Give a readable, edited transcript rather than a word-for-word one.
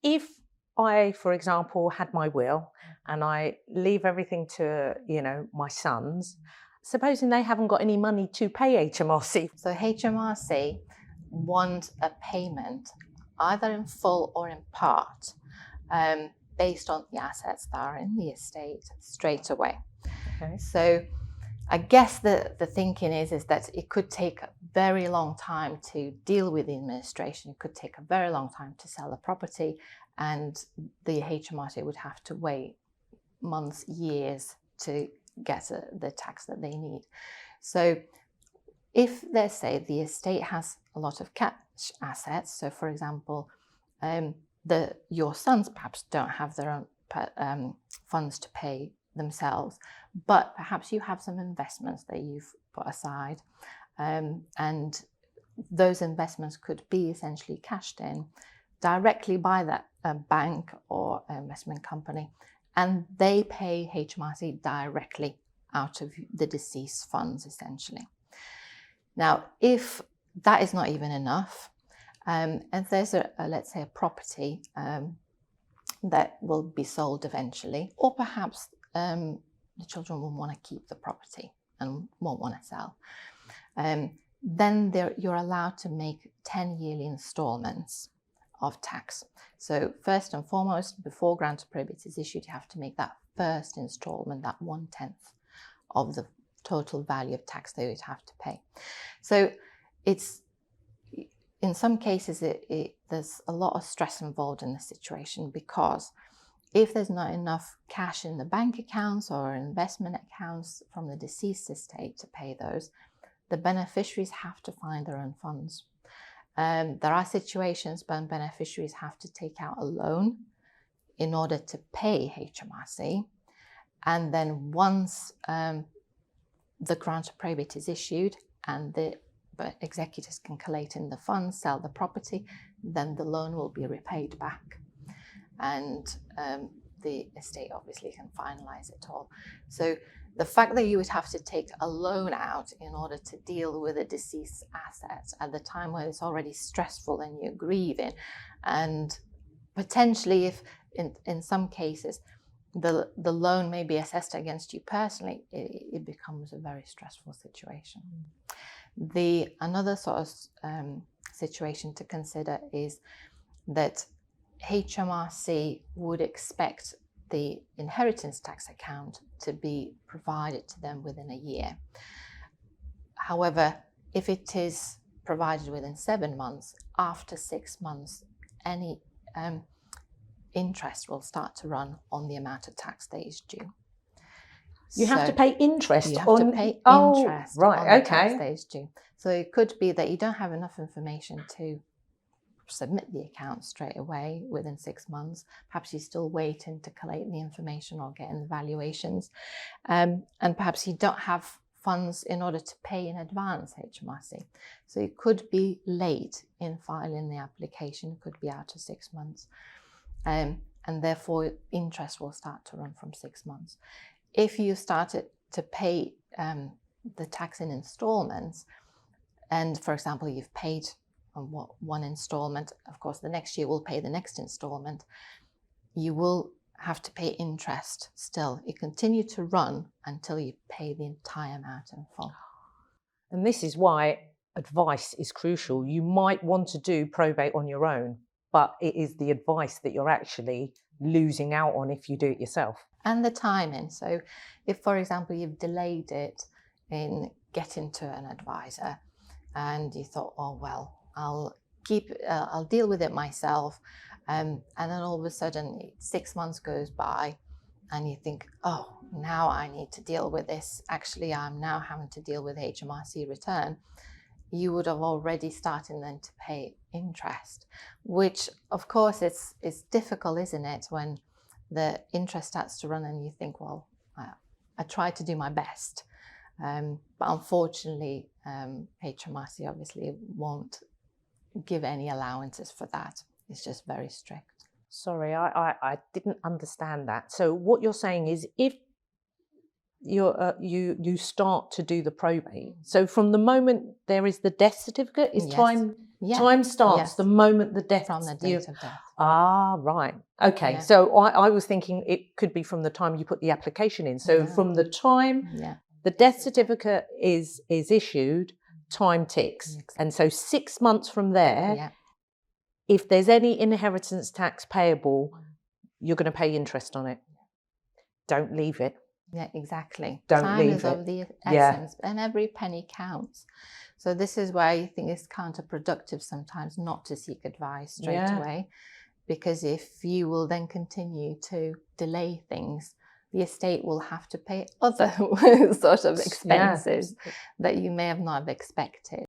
If I, for example, had my will and I leave everything to, my sons, supposing they haven't got any money to pay HMRC. So HMRC want a payment either in full or in part based on the assets that are in the estate straight away. Okay. So I guess the thinking is that it could take a very long time to deal with the administration. It could take a very long time to sell the property, and the HMRC would have to wait months, years to get the tax that they need. So if, let's say, the estate has a lot of cash assets, so for example, your sons perhaps don't have their own funds to pay themselves, but perhaps you have some investments that you've put aside, and those investments could be essentially cashed in directly by that bank or investment company, and they pay HMRC directly out of the deceased funds, essentially. Now, if that is not even enough, and there's let's say a property that will be sold eventually, or perhaps the children will want to keep the property and won't want to sell, then you're allowed to make 10 yearly installments of tax. So first and foremost, before grant of probate is issued, you have to make that first installment, that 1/10 of the total value of tax that you'd have to pay. So it's, in some cases, there's a lot of stress involved in this situation, because if there's not enough cash in the bank accounts or investment accounts from the deceased estate to pay those, the beneficiaries have to find their own funds. There are situations when beneficiaries have to take out a loan in order to pay HMRC, and then once the grant of probate is issued and the executors can collate in the funds, sell the property, then the loan will be repaid back, and the estate obviously can finalize it all. So the fact that you would have to take a loan out in order to deal with a deceased asset at the time when it's already stressful and you're grieving, and potentially, if in some cases the loan may be assessed against you personally, it becomes a very stressful situation. Another sort of situation to consider is that HMRC would expect the inheritance tax account to be provided to them within a year. However, if it is provided within 7 months, after 6 months, any interest will start to run on the amount of tax that is due. You have to pay interest you have on... to pay Oh, interest right, on the okay. tax that is due. So it could be that you don't have enough information to submit the account straight away within 6 months. Perhaps you're still waiting to collate the information or getting the valuations. And perhaps you don't have funds in order to pay in advance HMRC. So it could be late in filing the application. It could be out to 6 months. And therefore interest will start to run from 6 months. If you started to pay the tax in installments, and for example, you've paid one installment, of course, the next year we'll pay the next installment, you will have to pay interest still. It continues to run until you pay the entire amount in full. And this is why advice is crucial. You might want to do probate on your own, but it is the advice that you're actually losing out on if you do it yourself. And the timing. So if, for example, you've delayed it in getting to an advisor and you thought, oh, well, I'll deal with it myself. And then all of a sudden 6 months goes by and you think, oh, now I need to deal with this. Actually, I'm now having to deal with HMRC return. You would have already started then to pay interest, which of course it's difficult, isn't it, when the interest starts to run and you think, well, I tried to do my best. But unfortunately, HMRC obviously won't give any allowances for that. It's just very strict. Sorry, I didn't understand that. So what you're saying is if you start to do the probate. So from the moment there is the death certificate, is Yes. time starts Yes. the moment the death From the date of death. Right. Okay. Yeah. So I was thinking it could be from the time you put the application in. So No. from the time the death certificate is issued, time ticks. Exactly. And so 6 months from there, Yeah. if there's any inheritance tax payable, you're going to pay interest on it. Don't leave it. Yeah, exactly. Don't Time leave is it. of the essence, and every penny counts. So this is why I think it's counterproductive sometimes not to seek advice straight away, because if you will then continue to delay things, the estate will have to pay other sort of expenses that you may have not expected.